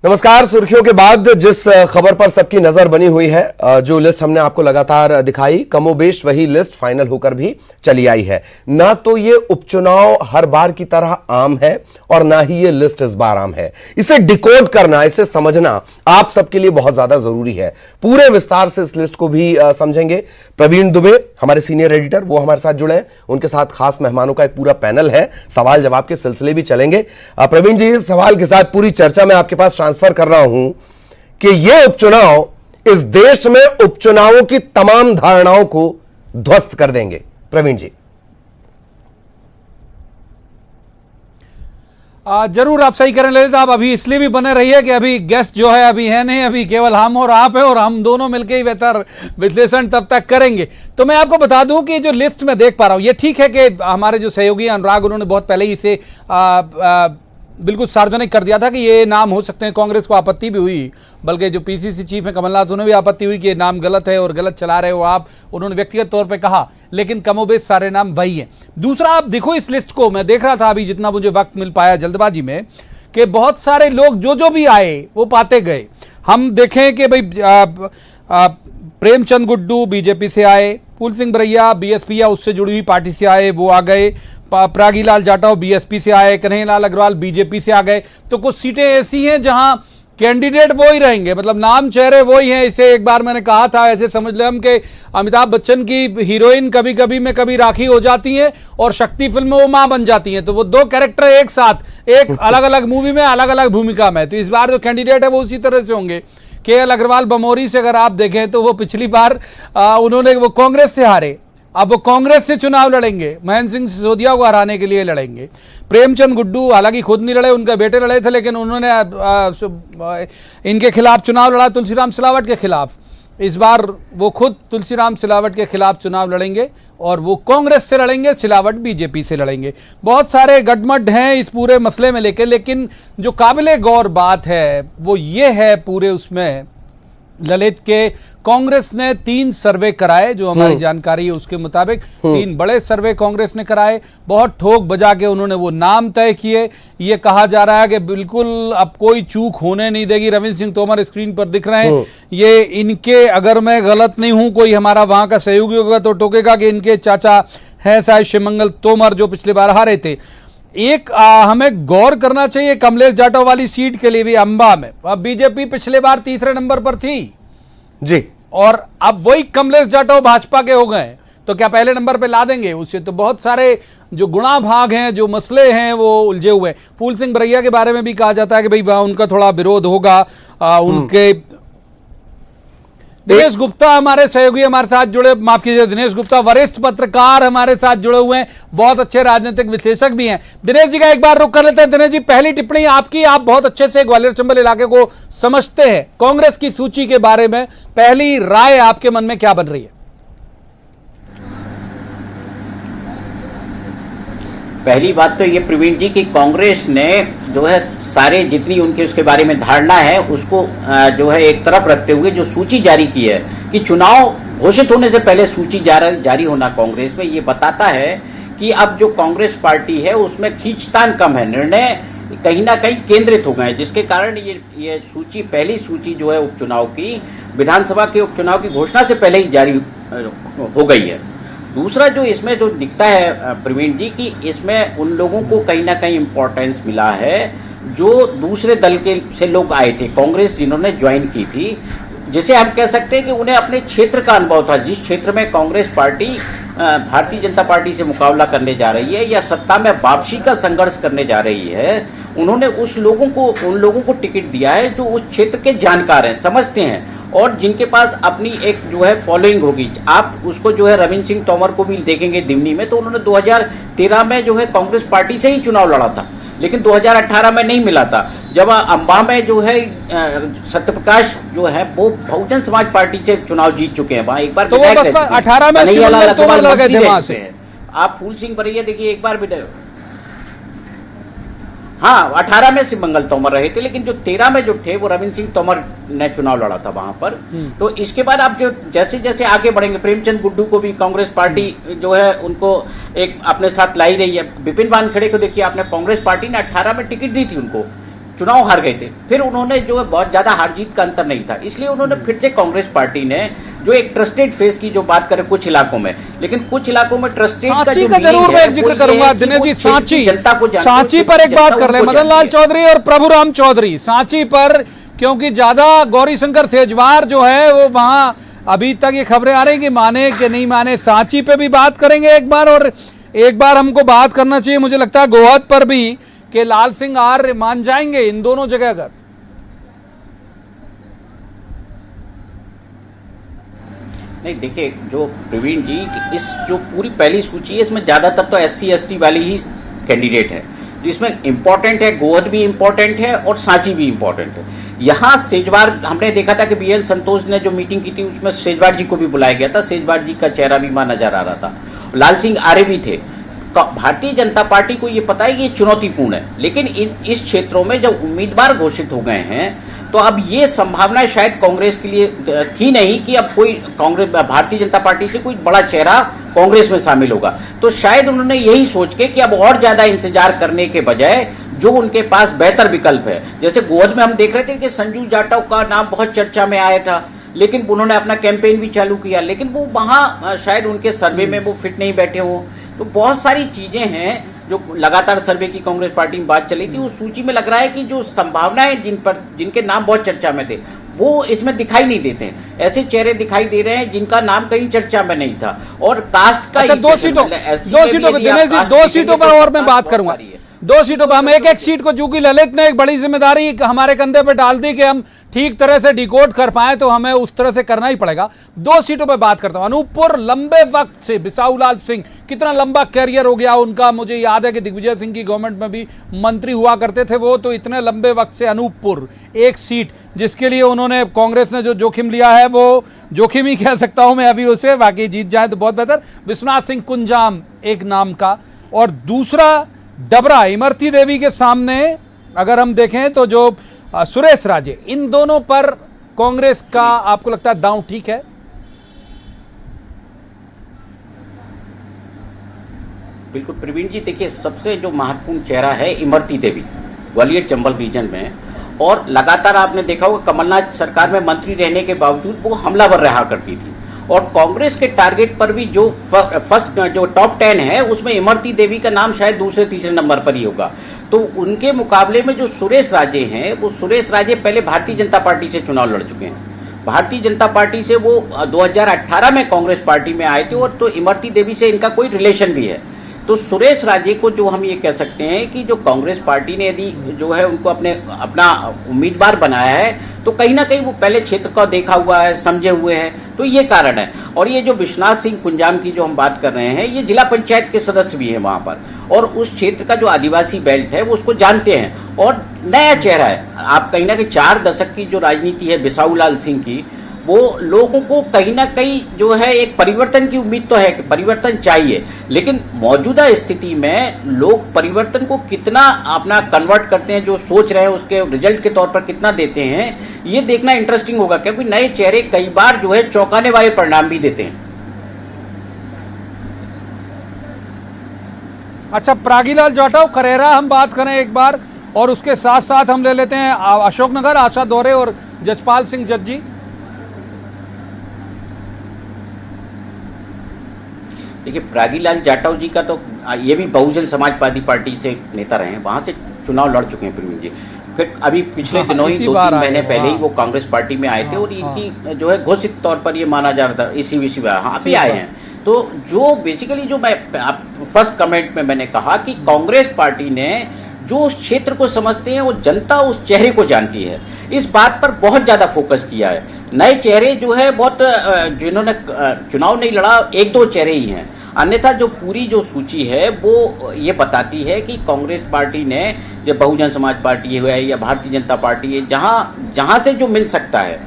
नमस्कार। सुर्खियों के बाद जिस खबर पर सबकी नजर बनी हुई है, जो लिस्ट हमने आपको लगातार दिखाई, कमोबेश वही लिस्ट फाइनल होकर भी चली आई है। ना तो ये उपचुनाव हर बार की तरह आम है और ना ही ये लिस्ट इस बार आम है। इसे डिकोड करना, इसे समझना आप सबके लिए बहुत ज्यादा जरूरी है। पूरे विस्तार से इस लिस्ट को भी समझेंगे। प्रवीण दुबे हमारे सीनियर एडिटर, वो हमारे साथ जुड़े हैं। उनके साथ खास मेहमानों का एक पूरा पैनल है, सवाल जवाब के सिलसिले भी चलेंगे। प्रवीण जी, इस सवाल के साथ पूरी चर्चा में आपके पास ट्रांसफर कर रहा हूं कि यह उपचुनाव इस देश में उपचुनावों की तमाम धारणाओं को ध्वस्त कर देंगे। प्रवीण जी। जरूर आप सही करें ललित। आप अभी इसलिए भी बने रहिए कि अभी गेस्ट जो है अभी है नहीं, अभी केवल हम और आप है, और हम दोनों मिलकर ही बेहतर विश्लेषण तब तक करेंगे। तो मैं आपको बता दूं कि जो लिस्ट में देख पा रहा हूं, ये ठीक है कि हमारे जो सहयोगी अनुराग, उन्होंने बहुत पहले ही इसे बिल्कुल सार्वजनिक कर दिया था कि ये नाम हो सकते हैं। कांग्रेस को आपत्ति भी हुई, बल्कि जो पीसीसी चीफ है कमलनाथ, उन्हें भी आपत्ति हुई कि ये नाम गलत है और गलत चला रहे हो आप, उन्होंने व्यक्तिगत तौर पे कहा। लेकिन कमोबेश सारे नाम वही हैं। दूसरा, आप देखो इस लिस्ट को, मैं देख रहा था अभी जितना मुझे वक्त मिल पाया जल्दबाजी में, कि बहुत सारे लोग जो भी आए वो पाते गए। हम देखें कि भाई प्रेमचंद गुड्डू बीजेपी से आए, फूल सिंह बरैया बीएसपी या उससे जुड़ी हुई पार्टी से आए, वो आ गए। प्रागीलाल जाटव बीएसपी से आए, कन्हैयालाल अग्रवाल बीजेपी से आ गए। तो कुछ सीटें ऐसी हैं जहां कैंडिडेट वो ही रहेंगे, मतलब नाम चेहरे वो ही हैं। इसे एक बार मैंने कहा था, ऐसे समझ लें हम कि अमिताभ बच्चन की हीरोइन कभी कभी में कभी राखी हो जाती हैं और शक्ति फिल्म में वो मां बन जाती हैं। तो वो दो कैरेक्टर एक साथ एक अलग अलग मूवी में अलग अलग भूमिका में। तो इस बार जो कैंडिडेट है वो उसी तरह से होंगे। केएल अग्रवाल बमोरी से अगर आप देखें तो वो पिछली बार वो कांग्रेस से हारे, अब वो कांग्रेस से चुनाव लड़ेंगे, महेंद्र सिंह सिसोदिया को हराने के लिए लड़ेंगे। प्रेमचंद गुड्डू हालांकि खुद नहीं लड़े, उनके बेटे लड़े थे, लेकिन उन्होंने इनके खिलाफ चुनाव लड़ा, तुलसीराम सिलावट के खिलाफ। इस बार वो खुद तुलसीराम सिलावट के खिलाफ चुनाव लड़ेंगे और वो कांग्रेस से लड़ेंगे, सिलावट बीजेपी से लड़ेंगे। बहुत सारे गठमट हैं इस पूरे मसले में लेकर, लेकिन जो काबिले गौर बात है वो ये है पूरे उसमें ललित के कांग्रेस ने 3 सर्वे कराए, जो हमारी जानकारी है उसके मुताबिक 3 बड़े सर्वे कांग्रेस ने कराए। बहुत ठोक बजा के उन्होंने वो नाम तय किए। ये कहा जा रहा है कि बिल्कुल अब कोई चूक होने नहीं देगी। रविंद्र सिंह तोमर स्क्रीन पर दिख रहे हैं, ये इनके, अगर मैं गलत नहीं हूं, कोई हमारा वहां का सहयोगी होगा तो टोकेगा कि इनके चाचा हैं शायद शिवमंगल तोमर, जो पिछली बार हारे थे। एक हमें गौर करना चाहिए कमलेश जाटव वाली सीट के लिए भी, अंबा में। अब बीजेपी पिछले बार तीसरे नंबर पर थी जी, और अब वही कमलेश जाटव भाजपा के हो गए, तो क्या पहले नंबर पे ला देंगे उससे? तो बहुत सारे जो गुणा भाग हैं, जो मसले हैं, वो उलझे हुए हैं। फूल सिंह बरैया के बारे में भी कहा जाता है कि भाई उनका थोड़ा विरोध होगा। उनके दिनेश गुप्ता हमारे सहयोगी हमारे साथ जुड़े, माफ कीजिए, दिनेश गुप्ता वरिष्ठ पत्रकार हमारे साथ जुड़े हुए हैं, बहुत अच्छे राजनीतिक विश्लेषक भी हैं। दिनेश जी का एक बार रुक कर लेते हैं। दिनेश जी, पहली टिप्पणी आपकी, आप बहुत अच्छे से ग्वालियर चंबल इलाके को समझते हैं। कांग्रेस की सूची के बारे में पहली राय आपके मन में क्या बन रही है? पहली बात तो ये प्रवीण जी कि कांग्रेस ने जो है सारे जितनी उनके उसके बारे में धारणा है उसको जो है एक तरफ रखते हुए जो सूची जारी की है कि चुनाव घोषित होने से पहले सूची जारी होना कांग्रेस में, ये बताता है कि अब जो कांग्रेस पार्टी है उसमें खींचतान कम है, निर्णय कहीं ना कहीं केंद्रित हो गए, जिसके कारण ये सूची, पहली सूची जो है उपचुनाव की, विधानसभा के उपचुनाव की घोषणा से पहले ही जारी हो गई है। दूसरा जो इसमें जो दिखता है प्रवीण जी कि इसमें उन लोगों को कहीं ना कहीं इम्पोर्टेंस मिला है जो दूसरे दल के से लोग आए थे, कांग्रेस जिन्होंने ज्वाइन की थी, जिसे हम कह सकते हैं कि उन्हें अपने क्षेत्र का अनुभव था। जिस क्षेत्र में कांग्रेस पार्टी भारतीय जनता पार्टी से मुकाबला करने जा रही है या सत्ता में वापसी का संघर्ष करने जा रही है, उन्होंने उन लोगों को टिकट दिया है जो उस क्षेत्र के जानकार हैं, समझते हैं और जिनके पास अपनी एक जो है फॉलोइंग होगी। आप उसको जो है रविंद्र सिंह तोमर को भी देखेंगे दिमनी में, तो उन्होंने 2013 में जो है कांग्रेस पार्टी से ही चुनाव लड़ा था, लेकिन 2018 में नहीं मिला था। जब अंबा में जो है सत्यप्रकाश जो है वो बहुजन समाज पार्टी से चुनाव जीत चुके हैं, वहां एक बार तो वो बसपा 18 में शिवमंगल तोमर लड़ गए थे वहां से। आप फूल सिंह बरैया देखिए, एक बार भी, हाँ 18 में शिवमंगल तोमर रहे थे, लेकिन जो 13 में जो थे वो रविंद्र सिंह तोमर ने चुनाव लड़ा था वहां पर। तो इसके बाद आप जो जैसे जैसे आगे बढ़ेंगे, प्रेमचंद गुड्डू को भी कांग्रेस पार्टी जो है उनको एक अपने साथ लाई रही है। विपिन वानखेड़े को देखिए, आपने कांग्रेस पार्टी ने 18 में टिकट दी थी उनको, चुनाव हार गए थे, फिर उन्होंने जो है बहुत ज्यादा हार जीत का अंतर नहीं था, इसलिए उन्होंने फिर से कांग्रेस पार्टी ने जो एक ट्रस्टेड फेस की जो बात करें कुछ इलाकों में, लेकिन कुछ इलाकों में ट्रस्टेड सांची का जरूर मैं एक जिक्र करूंगा दिनेश जी। सांची पर एक बात कर ले मदन लाल चौधरी और प्रभुराम चौधरी। सांची पर क्योंकि ज्यादा गौरीशंकर सेजवार जो है वो वहां अभी तक ये खबरें आ रही कि माने कि नहीं माने, सांची पे भी बात करेंगे एक बार, और एक बार हमको बात करना चाहिए मुझे लगता है गोहद पर भी कि लाल सिंह आर्य मान जाएंगे इन दोनों जगह अगर। नहीं देखिए, जो प्रवीण जी कि इस जो पूरी पहली सूची है इसमें ज्यादातर तो SC ST वाली ही कैंडिडेट है, जिसमें इंपॉर्टेंट है गोहद भी इंपॉर्टेंट है और सांची भी इंपॉर्टेंट है। यहाँ सेजवार हमने देखा था कि BL संतोष ने जो मीटिंग की थी उसमें सेजवार जी को भी बुलाया गया था, सेजवार जी का चेहरा भी वहां नजर आ रहा था, लाल सिंह आर्य भी थे। भारतीय जनता पार्टी को ये पता है कि ये चुनौतीपूर्ण है, लेकिन इस क्षेत्रों में जब उम्मीदवार घोषित हो गए हैं तो अब ये संभावना शायद कांग्रेस के लिए थी नहीं कि अब कोई कांग्रेस भारतीय जनता पार्टी से कोई बड़ा चेहरा कांग्रेस में शामिल होगा, तो शायद उन्होंने यही सोच के कि अब और ज्यादा इंतजार करने के बजाय जो उनके पास बेहतर विकल्प है, जैसे गोहद में हम देख रहे थे कि संजू जाटव का नाम बहुत चर्चा में आया था, लेकिन उन्होंने अपना कैंपेन भी चालू किया, लेकिन वो वहां शायद उनके सर्वे में वो फिट नहीं बैठे हों। तो बहुत सारी चीजें हैं जो लगातार सर्वे की कांग्रेस पार्टी में बात चली थी, उस सूची में लग रहा है कि जो संभावनाएं जिनके नाम बहुत चर्चा में थे वो इसमें दिखाई नहीं देते हैं। ऐसे चेहरे दिखाई दे रहे हैं जिनका नाम कहीं चर्चा में नहीं था। और कास्ट का अच्छा, दो सीटों पर दिनेश जी, 2 सीटों पर और मैं बात करूंगा। 2 सीटों पर हम एक सीट को, चूंकि ललित ने एक बड़ी जिम्मेदारी हमारे कंधे पे डाल दी कि हम ठीक तरह से डिकोड कर पाए, तो हमें उस तरह से करना ही पड़ेगा। 2 सीटों पे बात करता हूं। अनूपपुर लंबे वक्त से बिसाऊलाल सिंह, कितना लंबा कैरियर हो गया उनका, मुझे याद है कि दिग्विजय सिंह की गवर्नमेंट में भी मंत्री हुआ करते थे वो, तो इतने लंबे वक्त से अनूपपुर एक सीट जिसके लिए उन्होंने, कांग्रेस ने जो जोखिम लिया है वो जोखिम ही कह सकता हूं मैं अभी उसे, बाकी जीत जाए तो बहुत बेहतर। विश्वनाथ सिंह कुंजाम एक नाम का, और दूसरा डबरा इमरती देवी के सामने अगर हम देखें तो जो सुरेश राजे, इन दोनों पर कांग्रेस का आपको लगता है दांव ठीक है? बिल्कुल प्रवीण जी, देखिए सबसे जो महत्वपूर्ण चेहरा है इमरती देवी, ग्वालियर चंबल रीजन में, और लगातार आपने देखा होगा कमलनाथ सरकार में मंत्री रहने के बावजूद वो हमलावर रहा करती थी, और कांग्रेस के टारगेट पर भी जो फर्स्ट जो टॉप 10 है उसमें इमरती देवी का नाम शायद दूसरे तीसरे नंबर पर ही होगा। तो उनके मुकाबले में जो सुरेश राजे हैं, वो सुरेश राजे पहले भारतीय जनता पार्टी से चुनाव लड़ चुके हैं। भारतीय जनता पार्टी से वो 2018 में कांग्रेस पार्टी में आए थे, और तो इमरती देवी से इनका कोई रिलेशन भी है। तो सुरेश राजे को जो हम ये कह सकते हैं कि जो कांग्रेस पार्टी ने यदि जो है उनको अपना उम्मीदवार बनाया है, तो कहीं ना कहीं वो पहले क्षेत्र का देखा हुआ है, समझे हुए हैं, तो ये कारण है। और ये जो विश्वनाथ सिंह कुंजाम की जो हम बात कर रहे हैं, ये जिला पंचायत के सदस्य भी हैं वहां पर, और उस क्षेत्र का जो आदिवासी बेल्ट है वो उसको जानते हैं, और नया चेहरा है। आप कहीं ना कहीं 4 दशक की जो राजनीति है बिसाऊलाल सिंह की, वो लोगों को कहीं ना कहीं जो है एक परिवर्तन की उम्मीद तो है कि परिवर्तन चाहिए, लेकिन मौजूदा स्थिति में लोग परिवर्तन को कितना अपना कन्वर्ट करते हैं, जो सोच रहे हैं उसके रिजल्ट के तौर पर कितना देते हैं, ये देखना इंटरेस्टिंग होगा, क्योंकि नए चेहरे कई बार जो है चौंकाने वाले परिणाम भी देते हैं। अच्छा, प्रागीलाल जाटव करेरा हम बात करें एक बार, और उसके साथ साथ हम ले लेते हैं अशोकनगर आशा दोहरे और जजपाल सिंह जज्जी। देखिए, प्रागीलाल जाटव जी का तो ये भी बहुजन समाजवादी पार्टी से नेता रहे हैं, वहां से चुनाव लड़ चुके हैं प्रवीण जी। फिर अभी पिछले दिनों ही 2-3 महीने पहले ही वो कांग्रेस पार्टी में आए थे, और इनकी जो है घोषित तौर पर ये माना जा रहा था इसी हाँ अभी आए हैं। तो जो बेसिकली जो मैं फर्स्ट कमेंट में मैंने कहा कि कांग्रेस पार्टी ने जो उस क्षेत्र को समझते हैं, वो जनता उस चेहरे को जानती है, इस बात पर बहुत ज्यादा फोकस किया है। नए चेहरे जो है बहुत, जिन्होंने चुनाव नहीं लड़ा 1-2 चेहरे ही हैं, अन्यथा जो पूरी जो सूची है वो ये बताती है कि कांग्रेस पार्टी ने, जब बहुजन समाज पार्टी है या भारतीय जनता पार्टी है, जहां से जो मिल सकता है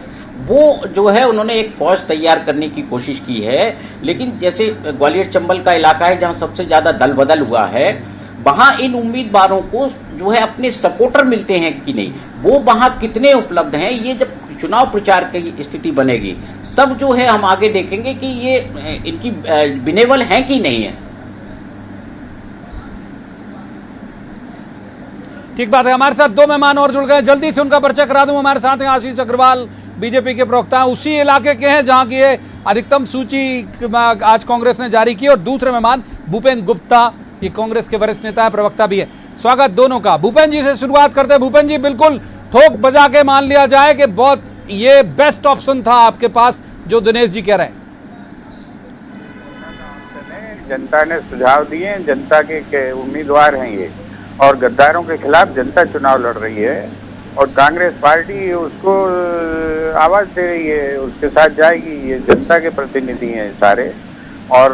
वो जो है उन्होंने एक फौज तैयार करने की कोशिश की है। लेकिन जैसे ग्वालियर चंबल का इलाका है जहां सबसे ज्यादा दल बदल हुआ है, वहां इन उम्मीदवारों को जो है अपने सपोर्टर मिलते हैं कि नहीं, वो वहां कितने उपलब्ध हैं, ये जब चुनाव प्रचार की स्थिति बनेगी तब जो है हम आगे देखेंगे कि ये इनकी विनेबल है कि नहीं है। ठीक बात है। हमारे साथ दो मेहमान और जुड़ गए, जल्दी से उनका परिचय करा दूं। हमारे साथ हैं आशीष अग्रवाल, बीजेपी के प्रवक्ता, उसी इलाके के हैं जहां की ये अधिकतम सूची आज कांग्रेस ने जारी की। और दूसरे मेहमान भूपेन गुप्ता, ये कांग्रेस के वरिष्ठ नेता है, प्रवक्ता भी है। स्वागत दोनों का। भूपेन जी से शुरुआत करते हैं। भूपेन जी, बिल्कुल ठोक बजा के मान लिया जाए कि बहुत ये बेस्ट ऑप्शन था आपके पास जो दिनेश जी कह रहे हैं। जनता ने सुझाव दिए, जनता के उम्मीदवार हैं ये, और गद्दारों के खिलाफ जनता चुनाव लड़ रही है और कांग्रेस पार्टी उसको आवाज दे रही है, उसके साथ जाएगी। ये जनता के प्रतिनिधि हैं सारे, और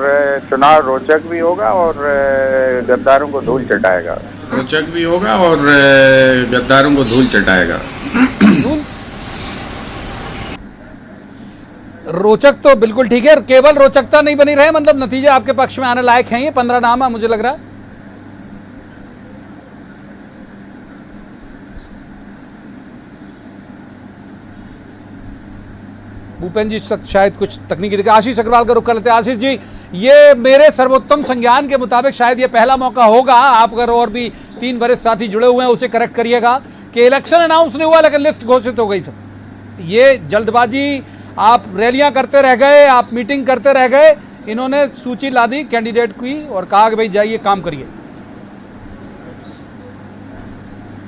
चुनाव रोचक भी होगा और गद्दारों को धूल चटाएगा। रोचक भी होगा और गद्दारों को धूल चटाएगा। रोचक तो बिल्कुल ठीक है, केवल रोचकता नहीं बनी रहे, मतलब नतीजे आपके पक्ष में आने लायक हैं। ये 15 नाम है, मुझे लग रहा है। भूपेन जी शायद कुछ तकनीकी दिक्कत। आशीष अग्रवाल का रुख कर लेते हैं। आशीष जी, ये मेरे सर्वोत्तम संज्ञान के मुताबिक शायद ये पहला मौका होगा, आप अगर और भी 3 वरिष्ठ साथी जुड़े हुए हैं उसे करेक्ट करिएगा, कि इलेक्शन अनाउंस नहीं हुआ लेकिन लिस्ट घोषित हो गई। सब ये जल्दबाजी, आप रैलियां करते रह गए, आप मीटिंग करते रह गए, इन्होंने सूची ला दी कैंडिडेट की और कहा कि भाई जाइए काम करिए।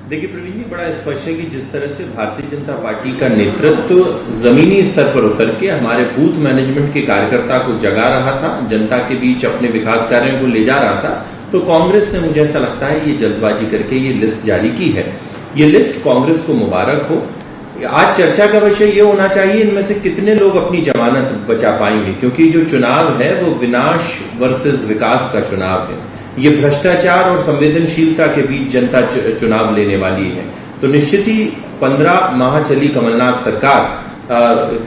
देखिए प्रवीण जी, बड़ा स्पष्ट है कि जिस तरह से भारतीय जनता पार्टी का नेतृत्व जमीनी स्तर पर उतर के हमारे बूथ मैनेजमेंट के कार्यकर्ता को जगा रहा था, जनता के बीच अपने विकास कार्यों को ले जा रहा था, तो कांग्रेस ने, मुझे ऐसा लगता है, ये जल्दबाजी करके ये लिस्ट जारी की है। ये लिस्ट कांग्रेस को मुबारक हो। आज चर्चा का विषय ये होना चाहिए इनमें से कितने लोग अपनी जमानत बचा पाएंगे, क्योंकि जो चुनाव है वो विनाश वर्सेस विकास का चुनाव है। ये भ्रष्टाचार और संवेदनशीलता के बीच जनता चुनाव लेने वाली है। तो निश्चित ही 15 माह चली कमलनाथ सरकार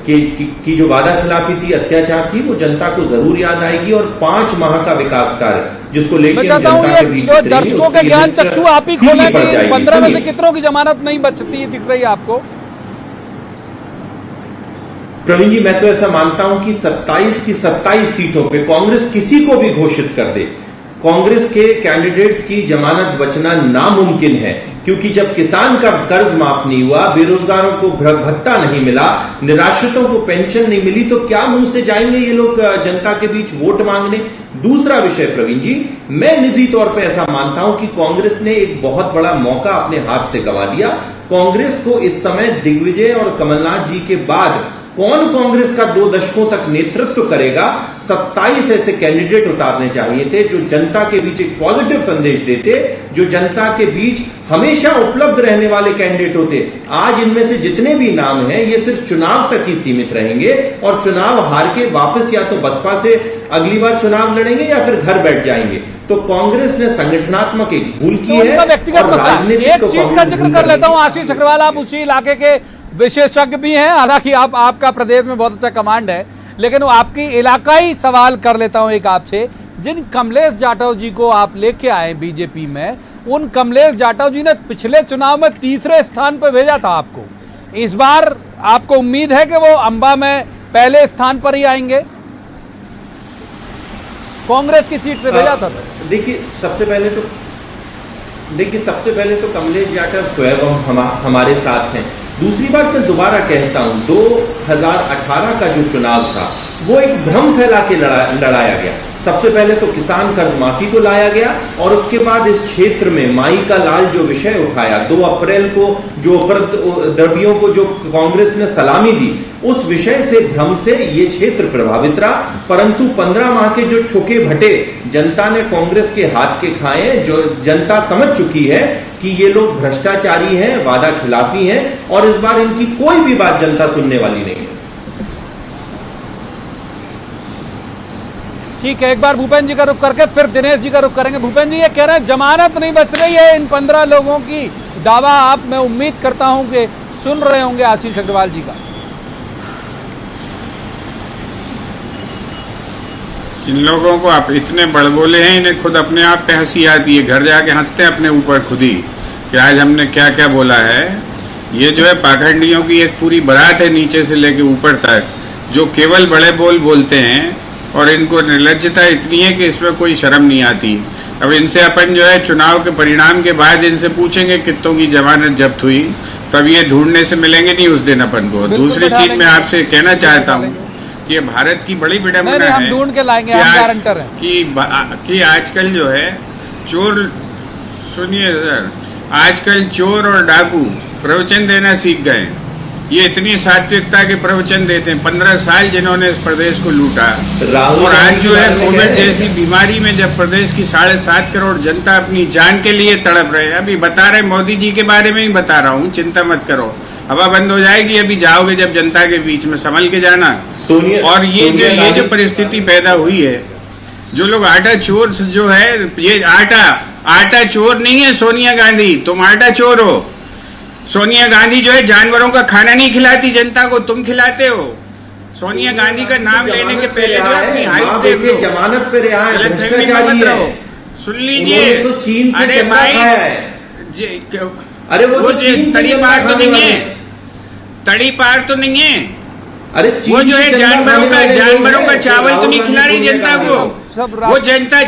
की जो वादा खिलाफी थी, अत्याचार थी, वो जनता को जरूर याद आएगी। और 5 माह का विकास कार्य जिसको लेकर जनता के बीच दर्शकों के ज्ञान चक्षु आप ही खोले कि 15 में से कितनों की जमानत नहीं बचती दिख रही है आपको? प्रवीण जी, मैं तो ऐसा मानता हूं कि 27 की 27 सीटों पे कांग्रेस किसी को भी घोषित कर दे, कांग्रेस के कैंडिडेट्स की जमानत बचना नामुमकिन है। क्योंकि जब किसान का कर्ज माफ नहीं हुआ, बेरोजगारों को भत्ता नहीं मिला, निराश्रितों को पेंशन नहीं मिली, तो क्या मुंह से जाएंगे ये लोग जनता के बीच वोट मांगने? दूसरा विषय प्रवीण जी, मैं निजी तौर पे ऐसा मानता हूं कि कांग्रेस ने एक बहुत बड़ा मौका अपने हाथ से गंवा दिया। कांग्रेस को इस समय दिग्विजय और कमलनाथ जी के बाद कौन कांग्रेस का 2 दशकों तक नेतृत्व करेगा? 27 ऐसे कैंडिडेट उतारने चाहिए थे जो जनता के बीच एक पॉजिटिव संदेश देते, जो जनता के बीच हमेशा उपलब्ध रहने वाले कैंडिडेट होते। आज इनमें से जितने भी नाम हैं ये सिर्फ चुनाव तक ही सीमित रहेंगे और चुनाव हार के वापस या तो बसपा से अगली बार चुनाव लड़ेंगे या फिर घर बैठ जाएंगे। तो कांग्रेस ने संगठनात्मक एक भूल की है। व्यक्तिगत एक सीट का जिक्र कर लेता हूं। आशीष अग्रवाल, आप उसी इलाके के विशेषज्ञ भी हैं, हालांकि आपका प्रदेश में बहुत अच्छा कमांड है, लेकिन आपकी इलाकाई सवाल कर लेता हूं एक आपसे। जिन कमलेश जाटव जी को आप लेके आए बीजेपी में, उन कमलेश जाटव जी ने पिछले चुनाव में 3रे स्थान पर भेजा था आपको। इस बार आपको उम्मीद है कि वो अंबा में पहले स्थान पर ही आएंगे? कांग्रेस की सीट से भेजा था। देखिए सबसे पहले तो कमलेश जाटव स्वयं हमारे साथ हैं। दूसरी बात मैं दोबारा कहता हूं, 2018 का जो चुनाव था वो एक भ्रम फैला के लड़ाया गया। सबसे पहले तो किसान कर्ज माफी को लाया गया और उसके बाद इस क्षेत्र में माई का लाल जो विषय उठाया, 2 अप्रैल को जो द्रव्यों को जो कांग्रेस ने सलामी दी, उस विषय से भ्रम से ये क्षेत्र प्रभावित रहा। परंतु 15 माह के जो छोके भटे जनता ने कांग्रेस के हाथ के खाए, जो जनता समझ चुकी है कि ये लोग भ्रष्टाचारी हैं, वादा खिलाफी हैं, और इस बार इनकी कोई भी बात जनता सुनने वाली नहीं है। ठीक है, एक बार भूपेन जी का रुख करके फिर दिनेश जी का रुख करेंगे। भूपेन जी, ये कह रहे हैं जमानत नहीं बच रही है इन 15 लोगों की, दावा आप, मैं उम्मीद करता हूं कि सुन रहे होंगे आशीष अग्रवाल जी का। इन लोगों को आप इतने बड़बोले हैं, इन्हें खुद अपने आप पे हंसी आती है, घर जाके हंसते हैं अपने ऊपर खुद ही कि आज हमने क्या क्या बोला है। ये जो है पाखंडियों की एक पूरी बारात है नीचे से लेके ऊपर तक, जो केवल बड़े बोल बोलते हैं और इनको निर्लज्जता इतनी है कि इसमें कोई शर्म नहीं आती। अब इनसे अपन जो है चुनाव के परिणाम के बाद इनसे पूछेंगे कितनों की जमानत जब्त हुई, तब ये ढूंढने से मिलेंगे नहीं उस दिन अपन को। दूसरी चीज मैं आपसे कहना चाहता हूँ कि भारत की बड़ी विडंबना है, हम ढूंढ के लाएंगे, हम गारंटर हैं कि आजकल जो है चोर, सुनिए सर, आजकल चोर और डाकू प्रवचन देना सीख गए। ये इतनी सात्विकता के प्रवचन देते हैं। 15 साल जिन्होंने इस प्रदेश को लूटा, और आज जो है कोविड जैसी बीमारी में जब प्रदेश की 7.5 करोड़ जनता अपनी जान के लिए तड़प रहे हैं, अभी बता रहे मोदी जी के बारे में ही बता रहा हूँ, चिंता मत करो, हवा बंद हो जाएगी, अभी जाओगे जब जनता के बीच में संभल के जाना। और ये जो परिस्थिति पैदा हुई है, जो लोग आटा चोर जो है, ये आटा चोर नहीं है सोनिया गांधी, तुम आटा चोर हो। सोनिया गांधी जो है जानवरों का खाना नहीं खिलाती जनता को, तुम खिलाते हो। सोनिया गांधी का नाम लेने के पहले जो अपनी हाइट देख लो, जमानत पे रिहा है, भ्रष्टाचारी है। सुन लीजिए, तो चीन से अरे भाई, अरे वो तड़ी पार तो नहीं है, तड़ी पार तो नहीं है। अरे वो जो है जानवरों का चावल तो नहीं खिला रही जनता को, वो जनता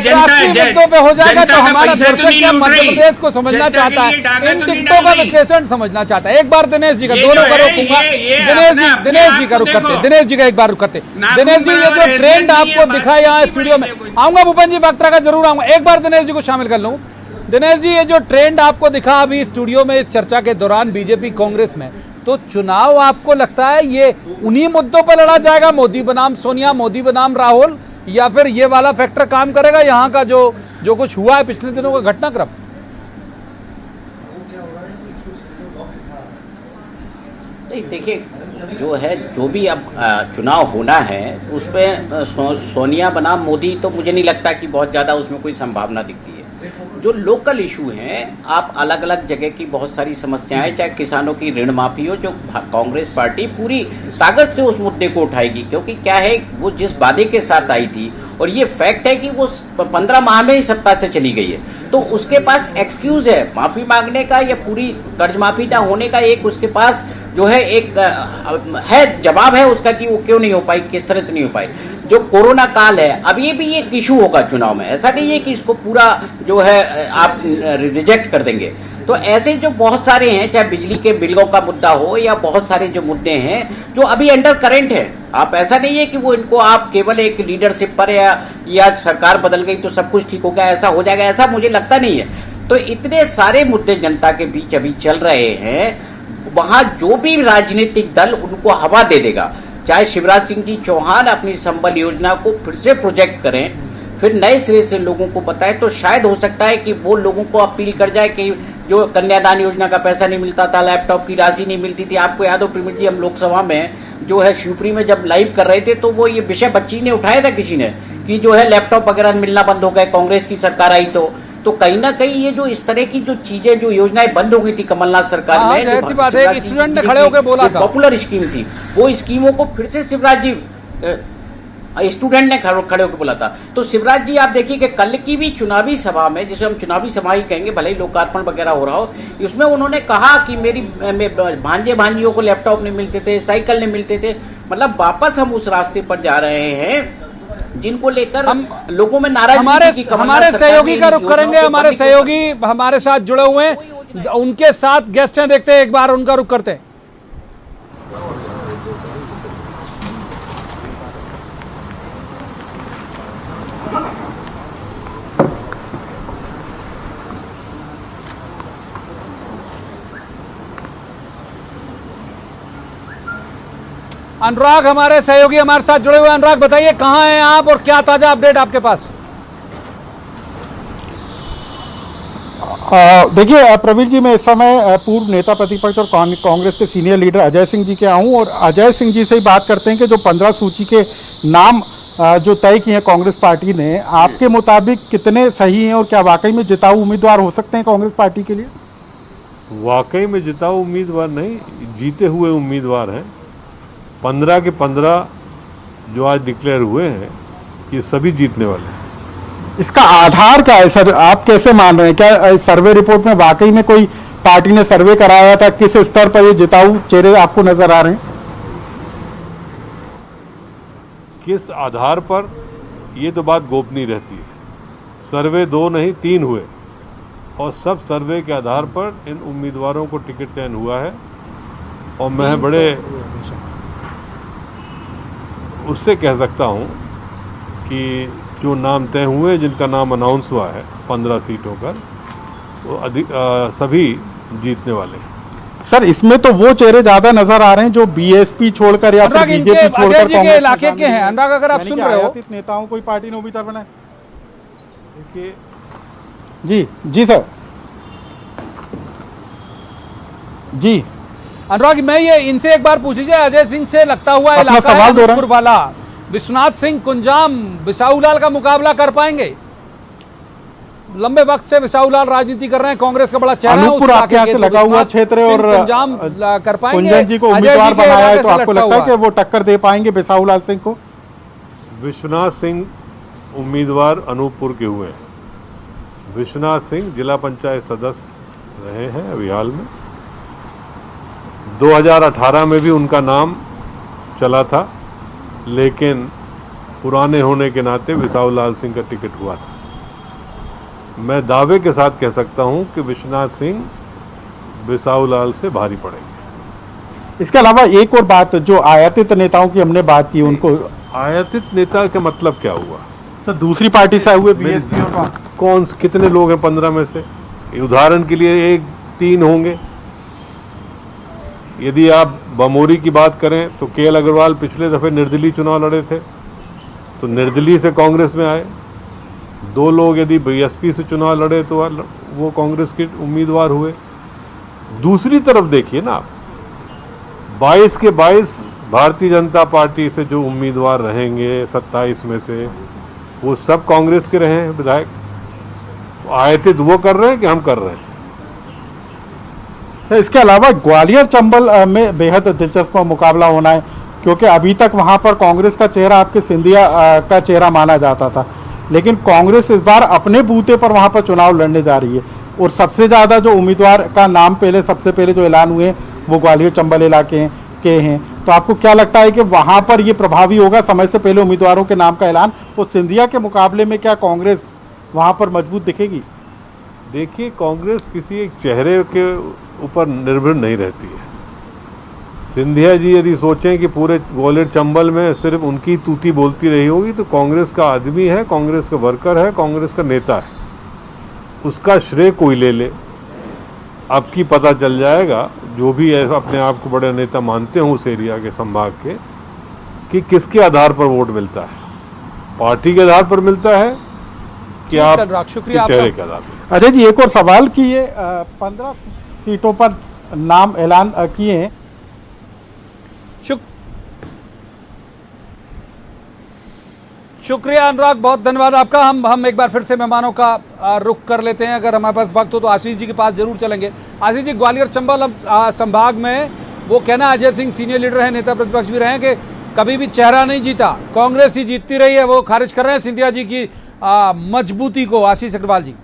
मुद्दों पे हो जाएगा तो हमारा दर्शक क्या मध्य प्रदेश को समझना चाहता है, इन टिकटों का विश्लेषण समझना चाहता है। एक बार दिनेश जी का, दोनों का रोकूंगा, दिनेश जी का रुक करते, दिनेश जी का एक बार रुक करते। दिनेश जी, ये जो ट्रेंड आपको दिखा यहाँ स्टूडियो में, आऊंगा भूपेन जी बख्तरा का जरूर आऊंगा, एक बार दिनेश जी को शामिल कर लूं। दिनेश जी, ये जो ट्रेंड आपको दिखा अभी स्टूडियो में इस चर्चा के दौरान बीजेपी कांग्रेस में, तो चुनाव आपको लगता है ये उन्हीं मुद्दों पर लड़ा जाएगा, मोदी बनाम सोनिया, मोदी बनाम राहुल, या फिर ये वाला फैक्टर काम करेगा यहाँ का जो कुछ हुआ है पिछले दिनों का घटनाक्रम? नहीं, देखिए, जो है, जो भी अब चुनाव होना है उसमें सोनिया बनाम मोदी तो मुझे नहीं लगता कि बहुत ज़्यादा उसमें कोई संभावना दिखती है। जो लोकल इशू हैं, आप अलग अलग जगह की बहुत सारी समस्याएं, चाहे किसानों की ऋण माफी हो, जो कांग्रेस पार्टी पूरी ताकत से उस मुद्दे को उठाएगी, क्योंकि क्या है, वो जिस वादे के साथ आई थी, और ये फैक्ट है कि वो 15 माह में ही सत्ता से चली गई है, तो उसके पास एक्सक्यूज है माफी मांगने का या पूरी कर्ज माफी ना होने का। एक उसके पास जो है एक है जवाब है उसका कि वो क्यों नहीं हो पाई, किस तरह से नहीं हो पाई। जो कोरोना काल है, अब ये भी एक इशू होगा चुनाव में, ऐसा नहीं है कि इसको पूरा जो है आप रिजेक्ट कर देंगे। तो ऐसे जो बहुत सारे हैं, चाहे बिजली के बिलों का मुद्दा हो या बहुत सारे जो मुद्दे हैं जो अभी अंडर करंट है, आप ऐसा नहीं है कि वो इनको आप केवल एक लीडरशिप पर या सरकार बदल गई तो सब कुछ ठीक हो गया, ऐसा हो जाएगा, ऐसा मुझे लगता नहीं है। तो इतने सारे मुद्दे जनता के बीच अभी चल रहे हैं, वहां जो भी राजनीतिक दल उनको हवा दे देगा, चाहे शिवराज सिंह जी चौहान अपनी संबल योजना को फिर से प्रोजेक्ट करें, फिर नए सिरे से लोगों को बताएं, तो शायद हो सकता है कि वो लोगों को अपील कर जाए कि जो कन्यादान योजना का पैसा नहीं मिलता था, लैपटॉप की राशि नहीं मिलती थी। आपको याद हो प्रवीण जी, हम लोकसभा में जो है शिवपुरी में जब लाइव कर रहे थे तो वो ये विषय बच्ची ने उठाया था किसी ने कि जो है लैपटॉप वगैरह मिलना बंद हो गए, कांग्रेस की सरकार आई तो कहीं ना कहीं ये जो इस तरह की जो चीजें, जो योजनाएं बंद हो गई थी कमलनाथ सरकार में, ऐसी बात है, स्टूडेंट ने खड़े होकर बोला था, पॉपुलर स्कीम थी, वो स्कीमों को फिर से शिवराज जी, स्टूडेंट ने खड़े होकर बोला था। तो शिवराज जी, आप देखिए कि कल की भी चुनावी सभा में, जिसे हम चुनावी सभा ही कहेंगे, भले ही लोकार्पण वगैरह हो रहा हो, उसमें उन्होंने कहा कि मेरी भांजे भांजियों को लैपटॉप नहीं मिलते थे, साइकिल नहीं मिलते थे। मतलब वापस हम उस रास्ते पर जा रहे हैं जिनको लेकर हम लोगों में नाराजगी। हमारे सहयोगी का रुख करेंगे, हमारे सहयोगी हमारे साथ जुड़े हुए हैं, उनके साथ गेस्ट हैं, देखते हैं एक बार उनका रुख करते हैं। अनुराग हमारे सहयोगी हमारे साथ जुड़े हुए। अनुराग, बताइए कहां हैं आप और क्या ताजा अपडेट आपके पास? देखिए प्रवीण जी, मैं इस समय पूर्व नेता प्रतिपक्ष और कांग्रेस के सीनियर लीडर अजय सिंह जी के यहाँ हूँ, और अजय सिंह जी से ही बात करते हैं कि जो 15 सूची के नाम जो तय किए हैं कांग्रेस पार्टी ने, आपके मुताबिक कितने सही हैं और क्या वाकई में जिताऊ उम्मीदवार हो सकते हैं कांग्रेस पार्टी के लिए? वाकई में जिताऊ उम्मीदवार नहीं, जीते हुए उम्मीदवार हैं। 15 के 15 जो आज डिक्लेयर हुए हैं, ये सभी जीतने वाले हैं। इसका आधार क्या है सर, आप कैसे मान रहे हैं? क्या सर्वे रिपोर्ट में वाकई में कोई पार्टी ने सर्वे कराया था? किस स्तर पर ये जिताऊ चेहरे आपको नजर आ रहे हैं? किस आधार पर, ये तो बात गोपनीय रहती है। सर्वे 2 नहीं 3 हुए और सब सर्वे के आधार पर इन उम्मीदवारों को टिकट चयन हुआ है। और मैं बड़े उससे कह सकता हूं कि जो नाम तय हुए, जिनका नाम अनाउंस हुआ है 15 सीटों पर, वो सभी जीतने वाले हैं। सर, इसमें तो वो चेहरे ज्यादा नजर आ रहे हैं जो बीएसपी छोड़कर या फिर बीजेपी छोड़कर अजय जी के इलाके के हैं। अनुराग, अगर आप सुन रहे हो, आयातित नेताओं को पार्टी ने उम्मीदवार बनाया। देखिए जी सर जी। अनुराग, मैं ये इनसे एक बार पूछ लीजिए, अजय सिंह से लगता हुआ अपना इलाका सवाल दोहराएं। अनूपपुर वाला विश्वनाथ सिंह कुंजाम बिसाऊलाल का मुकाबला कर पाएंगे? लंबे वक्त से बिसाऊलाल राजनीति कर रहे हैं, कांग्रेस का बड़ा चेहरा है उस अनूपपुर आपके यहाँ से लगा हुआ क्षेत्र है और कुंजाम कर पाएंगे? कुंजन जी को उम्मीदवार बनाया है, तो आपको लगता है कि वो टक्कर दे पाएंगे बिसाऊलाल सिंह को? विश्वनाथ सिंह उम्मीदवार अनूपपुर के हुए हैं। विश्वनाथ सिंह जिला पंचायत सदस्य रहे हैं अभी हाल में। 2018 में भी उनका नाम चला था, लेकिन पुराने होने के नाते बिसाऊलाल सिंह का टिकट हुआ था। मैं दावे के साथ कह सकता हूं कि विश्वनाथ सिंह बिसाऊलाल से भारी पड़ेंगे। इसके अलावा एक और बात, जो आयातित नेताओं की हमने बात की, उनको आयातित नेता का मतलब क्या हुआ? तो दूसरी पार्टी से हुए बीएसपी और कौन कितने लोग हैं 15 में से? उदाहरण के लिए 1-3 होंगे। यदि आप बमोरी की बात करें तो केएल अग्रवाल पिछले दफे निर्दलीय चुनाव लड़े थे, तो निर्दलीय से कांग्रेस में आए। 2 लोग यदि बीएसपी से चुनाव लड़े तो वो कांग्रेस के उम्मीदवार हुए। दूसरी तरफ देखिए ना, 22 के 22 भारतीय जनता पार्टी से जो उम्मीदवार रहेंगे 27 में से, वो सब कांग्रेस के रहे हैं विधायक। आयातित वो कर रहे हैं कि हम कर रहे हैं? इसके अलावा ग्वालियर चंबल में बेहद दिलचस्प मुकाबला होना है, क्योंकि अभी तक वहां पर कांग्रेस का चेहरा आपके सिंधिया का चेहरा माना जाता था, लेकिन कांग्रेस इस बार अपने बूते पर वहां पर चुनाव लड़ने जा रही है। और सबसे ज्यादा जो उम्मीदवार का नाम सबसे पहले जो ऐलान हुए वो ग्वालियर चंबल इलाके के हैं। तो आपको क्या लगता है कि वहां पर ये प्रभावी होगा, समय से पहले उम्मीदवारों के नाम का ऐलान? और सिंधिया के मुकाबले में क्या कांग्रेस वहां पर मजबूत दिखेगी? देखिए, कांग्रेस किसी एक चेहरे के ऊपर निर्भर नहीं रहती है। सिंधिया जी यदि सोचें कि पूरे ग्वालियर चंबल में सिर्फ उनकी तूती बोलती रही होगी, तो कांग्रेस का आदमी है, कांग्रेस का वर्कर है, कांग्रेस का नेता है, उसका श्रेय कोई ले ले। अब की पता चल जाएगा, जो भी अपने आप को बड़े नेता मानते हो उस एरिया के संभाग के, कि किसके आधार पर वोट मिलता है। पार्टी के आधार पर मिलता है कि आप चेहरे के आधार पर। अजय जी, एक और सवाल कि ये 15 सीटों पर नाम ऐलान किए हैं। शुक्रिया अनुराग, बहुत धन्यवाद आपका। हम एक बार फिर से मेहमानों का रुख कर लेते हैं। अगर हमारे पास वक्त हो तो आशीष जी के पास जरूर चलेंगे। आशीष जी, ग्वालियर चंबल संभाग में वो कहना, अजय सिंह सीनियर लीडर हैं, नेता प्रतिपक्ष भी रहे हैं, कि कभी भी चेहरा नहीं जीता, कांग्रेस ही जीतती रही है। वो खारिज कर रहे हैं सिंधिया जी की मजबूती को। आशीष अग्रवाल जी,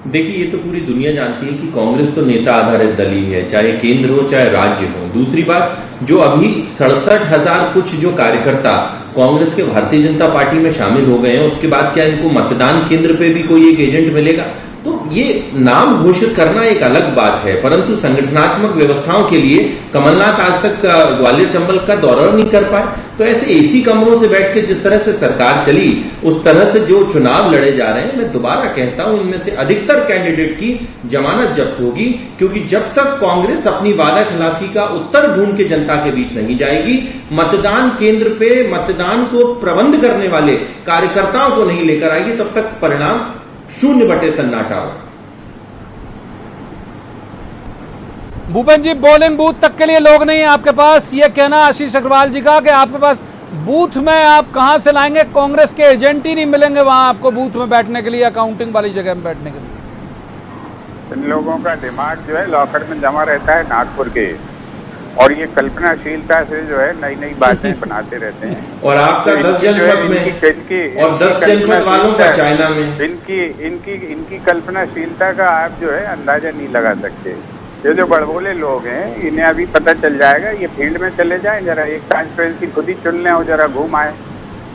देखिए, ये तो पूरी दुनिया जानती है कि कांग्रेस तो नेता आधारित दल ही है, चाहे केंद्र हो चाहे राज्य हो। दूसरी बात, जो अभी 67,000 कुछ जो कार्यकर्ता कांग्रेस के भारतीय जनता पार्टी में शामिल हो गए हैं, उसके बाद क्या इनको मतदान केंद्र पे भी कोई एक एजेंट मिलेगा? तो ये नाम घोषित करना एक अलग बात है, परंतु संगठनात्मक व्यवस्थाओं के लिए कमलनाथ आज तक ग्वालियर चंबल का दौरा नहीं कर पाए। तो ऐसे एसी कमरों से बैठ के जिस तरह से सरकार चली, उस तरह से जो चुनाव लड़े जा रहे हैं, मैं दोबारा कहता हूं, इनमें से अधिकतर कैंडिडेट की जमानत जब्त होगी, क्योंकि जब तक कांग्रेस अपनी वादा खिलाफी का उत्तर ढूंढ के जनता के बीच नहीं जाएगी, मतदान केंद्र पे मतदान को प्रबंध करने वाले कार्यकर्ताओं को नहीं लेकर आएगी, तब तक परिणाम 0 सन्नाटा होगा। भूपेन जी, पोलिंग बूथ तक के लिए लोग नहीं है आपके पास, ये कहना आशीष अग्रवाल जी का कि आपके पास बूथ में आप कहां से लाएंगे? कांग्रेस के एजेंट ही नहीं मिलेंगे वहां आपको बूथ में बैठने के लिए, अकाउंटिंग वाली जगह में बैठने के लिए। इन लोगों का दिमाग जो है लॉकर में जमा रहता है नागपुर के, और ये कल्पनाशीलता से जो है नई नई बातें बनाते रहते हैं। और आपका 10 जनपद में और 10 जनपद वालों का चाइना में इनकी कल्पनाशीलता का आप जो है अंदाजा नहीं लगा सकते। ये जो बड़बोले लोग हैं, इन्हें अभी पता चल जाएगा। ये फील्ड में चले जाएं, जरा एक ट्रांसपेरेंसी खुद ही चुन लें और जरा घूम आए।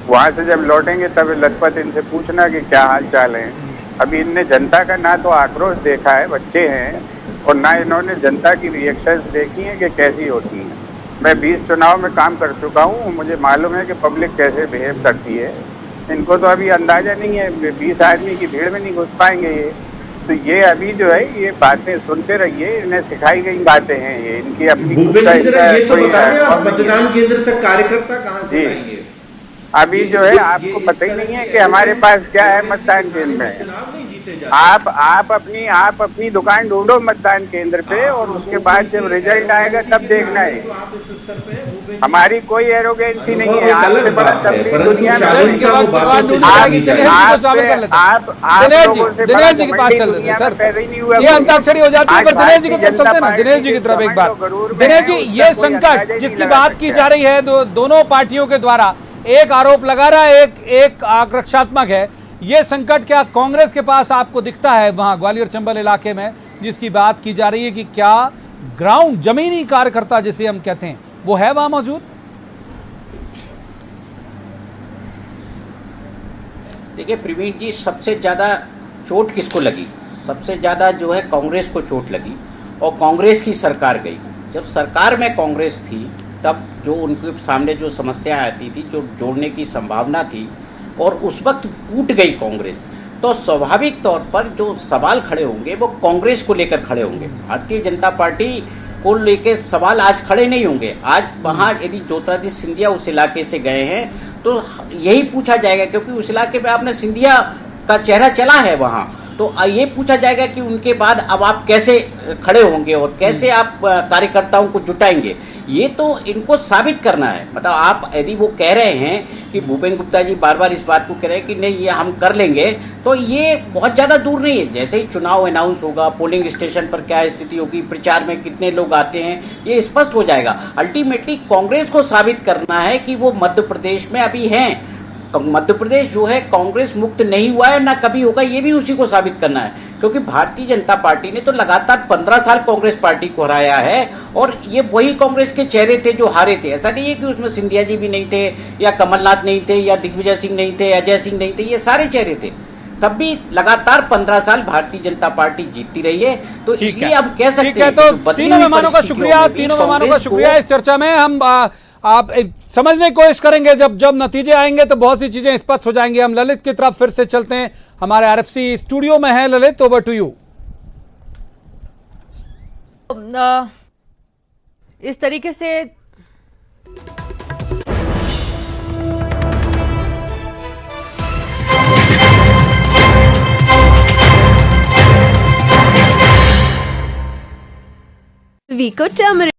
वहाँ से जब लौटेंगे तब लखपत इनसे पूछना कि क्या हाल चाल है। अभी इनने जनता का ना तो आक्रोश देखा है, बच्चे हैं, और ना इन्होंने जनता की रिएक्शंस देखी हैं कि कैसी होती हैं। मैं 20 चुनाव में काम कर चुका हूँ, मुझे मालूम है कि पब्लिक कैसे बिहेव करती है। इनको तो अभी अंदाजा नहीं है, 20 आदमी की भीड़ में नहीं घुस पाएंगे ये। तो ये अभी जो है ये बातें सुनते रहिए, इन्हें सिखाई गई बातें हैं ये, इनकी अपनी भूपेंद्र जी जरा ये तो बताइए, आप मतदान केंद्र तक कार्यकर्ता कहाँ से लाएंगे? अभी जो है आपको पता ही नहीं है कि हमारे पास क्या है मतदान केंद्र में। चुनाव नहीं जीते जाते। आप अपनी दुकान ढूंढो मतदान केंद्र पे, और उसके बाद जब रिजल्ट आएगा तब देखना है। तो आप इस स्तर पे भूपेंद्र हमारी कोई एरोगेंसी नहीं है। वो एक अलग आपसे बड़ा बात है, तबलीग परंतु दुनिया में शादी का वो बातों से दिनेश जी के पास चल रहे हैं सर, ये अंताक्षरी हो जाती है, पर दिनेश जी की तरफ चलते हैं ना। दिनेश जी की तरफ एक बात, दिनेश जी ये संकट जिसकी बात की जा रही है, दोनों पार्टियों के द्वारा एक आरोप लगा रहा है, एक आक्रोशात्मक है। ये संकट क्या कांग्रेस के पास आपको दिखता है वहां ग्वालियर चंबल इलाके में, जिसकी बात की जा रही है कि क्या ग्राउंड जमीनी कार्यकर्ता जिसे हम कहते हैं वो है वहां मौजूद? देखिए प्रवीण जी, सबसे ज़्यादा चोट किसको लगी? सबसे ज़्यादा जो है कांग्रेस को चोट लगी, और कांग्रेस की सरकार गई। जब सरकार में कांग्रेस थी तब जो उनके सामने जो समस्या आती थी, जो जोड़ने की संभावना थी, और उस वक्त टूट गई कांग्रेस, तो स्वाभाविक तौर पर जो सवाल खड़े होंगे वो कांग्रेस को लेकर खड़े होंगे। भारतीय जनता पार्टी को लेकर सवाल आज खड़े नहीं होंगे। आज वहाँ यदि ज्योतिरादित्य सिंधिया उस इलाके से गए हैं तो यही पूछा जाएगा, क्योंकि उस इलाके में आपने सिंधिया का चेहरा चला है वहाँ, तो ये पूछा जाएगा कि उनके बाद अब आप कैसे खड़े होंगे और कैसे आप कार्यकर्ताओं को जुटाएंगे। ये तो इनको साबित करना है। मतलब आप यदि वो कह रहे हैं कि भूपेंद्र गुप्ता जी बार बार इस बात को कह रहे हैं कि नहीं ये हम कर लेंगे, तो ये बहुत ज़्यादा दूर नहीं है। जैसे ही चुनाव अनाउंस होगा, पोलिंग स्टेशन पर क्या स्थिति होगी, प्रचार में कितने लोग आते हैं, ये स्पष्ट हो जाएगा। अल्टीमेटली कांग्रेस को साबित करना है कि वो मध्य प्रदेश में अभी हैं। मध्य प्रदेश जो है कांग्रेस मुक्त नहीं हुआ है, ना कभी होगा, ये भी उसी को साबित करना है। क्योंकि भारतीय जनता पार्टी ने तो लगातार 15 साल कांग्रेस पार्टी को हराया है, और ये वही कांग्रेस के चेहरे थे जो हारे थे। ऐसा नहीं है कि उसमें सिंधिया जी भी नहीं थे, या कमलनाथ नहीं थे, या दिग्विजय सिंह नहीं थे, अजय सिंह नहीं थे, ये सारे चेहरे थे। तब भी लगातार 15 साल भारतीय जनता पार्टी जीतती रही है। तो इसलिए हम कह सकते हैं। तो तीनों मेहमानों का शुक्रिया, तीनों मेहमानों का शुक्रिया। इस चर्चा में हम आप समझने की कोशिश करेंगे, जब नतीजे आएंगे तो बहुत सी चीजें स्पष्ट हो जाएंगी। हम ललित की तरफ फिर से चलते हैं, हमारे आरएफसी स्टूडियो में है ललित, ओवर टू यू। इस तरीके से Vico Turmeric